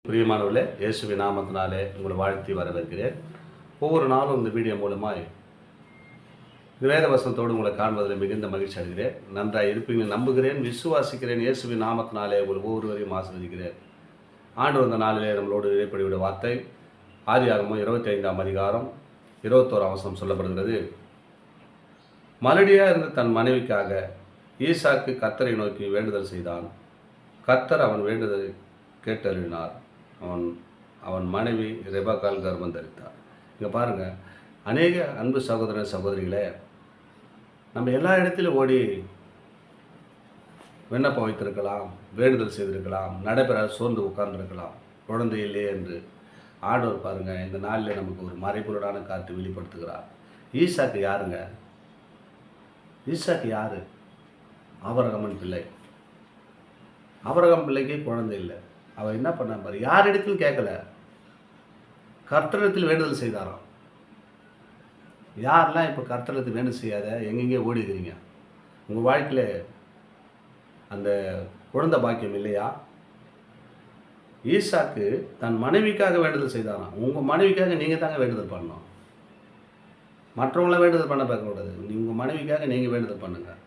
பிரியமானவர்களே, இயேசுவின் நாமத்தினாலே உங்களை வாழ்த்தி வரவேற்கிறேன். ஒவ்வொரு நாளும் இந்த வீடியோ மூலமாய் வேத வசனத்தோடு உங்களை காண்பதில் மிகுந்த மகிழ்ச்சி அடைகிறேன். நன்றாக இருப்பீங்கன்னு நம்புகிறேன், விசுவாசிக்கிறேன். இயேசுவின் நாமத்தினாலே உங்கள் ஒவ்வொருவரையும் ஆசீர்வதிக்கிறேன். ஆண்டவர் இந்த நாளிலே நம்மளோடு இடைப்படிவிட வார்த்தை ஆதியாகமம் 25ஆம் அதிகாரம் 21ஆம் வசனம் சொல்லப்படுகிறது. மலடியாக இருந்த தன் மனைவிக்காக ஈசாக்கு கர்த்தரை நோக்கி வேண்டுதல் செய்தான். கர்த்தர் அவன் வேண்டுதலை கேட்டறினார். அவன் மனைவி ரெபக்காள் கர்ப்பம் தரித்தார். இங்கே பாருங்கள், அநேக அன்பு சகோதர சகோதரிகளே, நம்ம எல்லா இடத்திலும் ஓடி விண்ணப்பம் வைத்திருக்கலாம், வேண்டுதல் செய்திருக்கலாம், நடைபெறாத சோர்ந்து உட்கார்ந்துருக்கலாம், குழந்தை இல்லையே என்று. ஆண்டவர் பாருங்கள், இந்த நாளில் நமக்கு ஒரு மறைபொருளான காத்து வெளிப்படுத்துகிறார். ஈசாக்கு யாருங்க? ஈசாக்கு யார்? ஆபிரகாமின் பிள்ளை. ஆபிரகாம் பிள்ளைக்கு குழந்தை இல்லை. அவர் என்ன பண்ண பாரு, யார் இடத்திலும் கேட்கல, கர்த்தரிடத்தில் வேண்டுதல் செய்தாராம். யாரெல்லாம் இப்போ கர்த்தரிடத்தில் வேண்டுதல் செய்யாத எங்கெங்கே ஓடிக்கிறீங்க? உங்கள் வாழ்க்கையில் அந்த குழந்தை பாக்கியம் இல்லையா? ஈசாக்கு தன் மனைவிக்காக வேண்டுதல் செய்தாராம். உங்கள் மனைவிக்காக நீங்கள் தாங்க வேண்டுதல் பண்ணணும். மற்றவங்களாம் வேண்டுதல் பண்ண பார்க்கக்கூடாது. உங்கள் மனைவிக்காக நீங்கள் வேண்டுதல் பண்ணுங்கள்.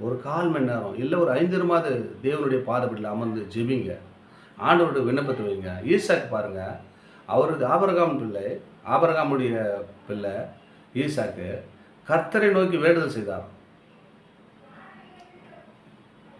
ஒரு 1/4 மணி நேரம் இல்லை ஒரு 5 நிமிடமாவது தேவனுடைய பாதப்படியில் அமர்ந்து ஜெபிங்க. ஆண்டவருடைய விண்ணப்பத்தை வைங்க. ஈசாக்கு பாருங்கள், அவருக்கு ஆபிரகாமுடைய பிள்ளை ஈசாக்கு கர்த்தரை நோக்கி வேண்டுதல் செய்தார்.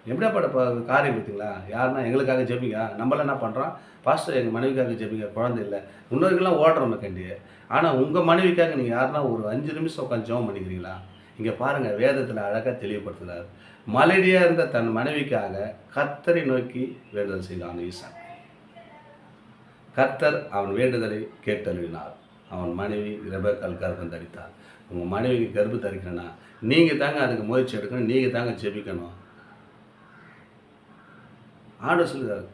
எப்படியாப்பட்ட காரியம் பார்த்தீங்களா? யாருன்னா எங்களுக்காக ஜெபிங்க. நம்மளாம் என்ன பண்ணுறோம்? பாஸ்டர் எங்கள் மனைவிக்காக ஜெபிங்க, குழந்தை இல்லை, முன்னோர்கள்லாம் ஓடுறோம் கண்டி. ஆனால் உங்கள் மனைவிக்காக நீங்கள் யாருன்னா ஒரு 5 நிமிஷம் உட்காந்து ஜெபம் பண்ணிக்கிறீங்களா? இங்கே பாருங்கள், வேதத்தில் அழகாக தெளிவுபடுத்துகிறார். மலடியாக இருந்த தன் மனைவிக்காக கர்த்தரை நோக்கி வேண்டுதல் செய்தான் ஈசாக்கு. கர்த்தர் அவன் வேண்டுதலை கேட்டறினார். அவன் மனைவி ரெபக்காள் கர்ப்பம் தரித்தார். உங்கள் மனைவிக்கு கர்ப்பம் தரிக்கணும்னா நீங்கள் தாங்க அதுக்கு முயற்சி எடுக்கணும், நீங்கள் தாங்க ஜெபிக்கணும். ஆண்டவர் சொல்லுகிறார்.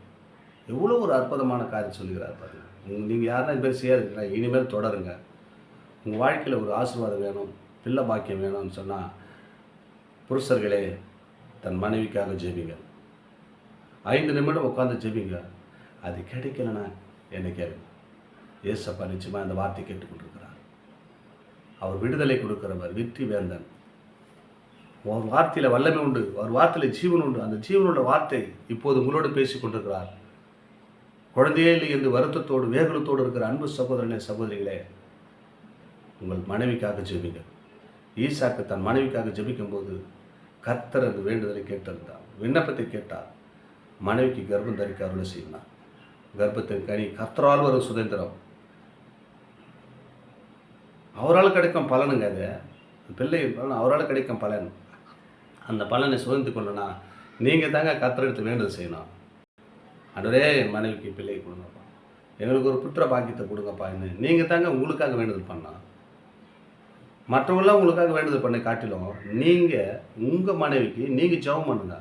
எவ்வளோ ஒரு அற்புதமான காரியம் சொல்லுகிறார் பாருங்கள். நீங்கள் யாருன்னா இது பேர் செய்யாதுங்களா? இனிமேல் தொடருங்க. உங்கள் வாழ்க்கையில் ஒரு ஆசீர்வாதம் வேணும், பிள்ளை பாக்கியம் வேணும்னு சொன்னால் புருஷர்களே தன் மனைவிக்காக ஜெபிங்க. 5 நிமிடம் உட்காந்து ஜெபிங்க. அது கிடைக்கலன்னா என்ன கேளுங்க. ஏசப்பா நிச்சயமாக அந்த வார்த்தை கேட்டுக்கொண்டிருக்கிறார். அவர் விடுதலை கொடுக்கிறவர், வெற்றி வேந்தன். ஒரு வார்த்தையில் வல்லமை உண்டு, ஒரு வார்த்தையில் ஜீவன் உண்டு. அந்த ஜீவனுள்ள வார்த்தை இப்போது உங்களோடு பேசி கொண்டிருக்கிறார். குழந்தையே இல்லை என்று வருத்தத்தோடு வேகலத்தோடு இருக்கிற அன்பு சகோதரனே சகோதரிகளே, உங்கள் மனைவிக்காக ஜெபிங்க. ஈசாக்கு தன் மனைவிக்காக ஜெபிக்கும்போது கர்த்தர் அந்த வேண்டுதலை கேட்டிருந்தார், விண்ணப்பத்தை கேட்டார். மனைவிக்கு கர்ப்பம் தரிக்க அருளை செய்யினார். கர்ப்பத்தின் கனி கர்த்தரால் வரும் சுதந்திரம், அவரால் கிடைக்கும் பலனுங்க. அது பிள்ளை பலன் அவரால் கிடைக்கும் பலன். அந்த பலனை சுதந்திர கொள்ளனா நீங்கள் தாங்க கர்த்தரிடத்தில் வேண்டுதல் செய்யணும். ஆண்டவரே என் மனைவிக்கு பிள்ளை கொடுங்கப்பா, எங்களுக்கு ஒரு புத்திர பாக்கியத்தை கொடுங்கப்பா என்று நீங்கள் தாங்க உங்களுக்காக வேண்டுதல் பண்ணலாம். மற்றவங்களாம் உங்களுக்காக வேண்டுதல் பண்ண காட்டிலும் நீங்கள் உங்கள் மனைவிக்கு நீங்கள் ஜெபம் பண்ணுங்க.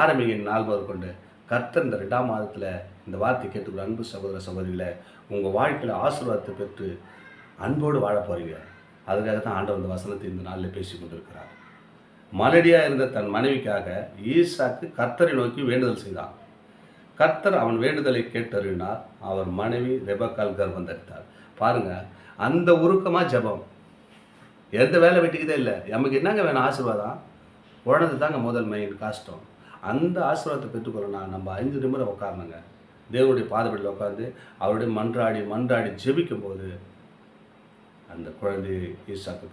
ஆரம்பிங்க நாள் முதல் கொண்டு. கர்த்தர் இந்த 2ஆம் மாதத்தில் இந்த வார்த்தை கேட்டுக்கிற அன்பு சகோதர சகோதரிகளை உங்கள் வாழ்க்கையில் ஆசீர்வாதத்தை பெற்று அன்போடு வாழ போகிறீங்க. அதுக்காக தான் ஆண்டவர் இந்த வசனத்தை இந்த நாளில் பேசி கொண்டிருக்கிறார். மலடியாக இருந்த தன் மனைவிக்காக ஈசாக்கு கர்த்தரை நோக்கி வேண்டுதல் செய்தான். கர்த்தர் அவன் வேண்டுதலை கேட்டறினார். அவர் மனைவி ரெபக்காள் கர்ப்பம் தரித்தார். பாருங்கள், அந்த உருக்கமாக ஜெபம். எந்த வேலை வெட்டிக்கிதே இல்லை. நமக்கு என்னங்க வேணும்? ஆசீர்வாதம். குழந்தை தாங்க முதல் மெயின் கஷ்டம். அந்த ஆசீர்வாதத்தை பெற்றுக்கொள்ளனா நம்ம 5 நிமிடம் உட்காரணுங்க. தேவனுடைய பாதப்படியில் உட்காந்து அவருடைய மன்றாடி ஜெபிக்கும் போது அந்த குழந்தையை ஈசாக்கு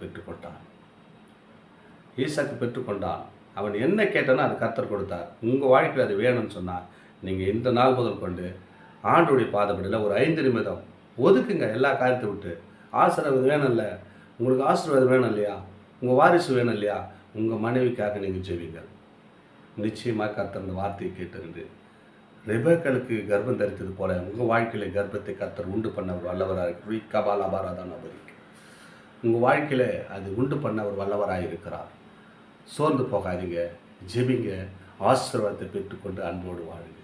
பெற்றுக்கொண்டான். அவன் என்ன கேட்டானோ அது கர்த்தர் கொடுத்தார். உங்கள் வாழ்க்கையில் அது வேணும்னு சொன்னால் நீங்கள் இந்த நாள் முதல் கொண்டு ஆண்டவருடைய பாதப்படியில் ஒரு 5 நிமிடம் ஒதுக்குங்க. எல்லா காரியத்தை விட்டு ஆசீர்வாதம் வேணும் இல்லை, உங்களுக்கு ஆசீர்வாதம் வேணும் இல்லையா, உங்கள் வாரிசு வேணும் இல்லையா, உங்கள் மனைவிக்காக நீங்கள் ஜெபிங்க. நிச்சயமாக கர்த்தர் அந்த வார்த்தையை கேட்டிருந்து ரெபக்காளுக்கு கர்ப்பம் தரித்தது போல உங்கள் வாழ்க்கையில் கர்ப்பத்தை கர்த்தர் உண்டு பண்ண ஒரு வல்லவராக இருக்கிற கபாலாபாராதான் நபருக்கு உங்கள் வாழ்க்கையில் அது உண்டு பண்ண ஒரு வல்லவராக இருக்கிறார். சோர்ந்து போகாதீங்க, ஜெபிங்க, ஆசீர்வாதத்தை பெற்றுக்கொண்டு அன்போடு வாழுங்க.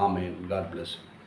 ஆமென். God plus.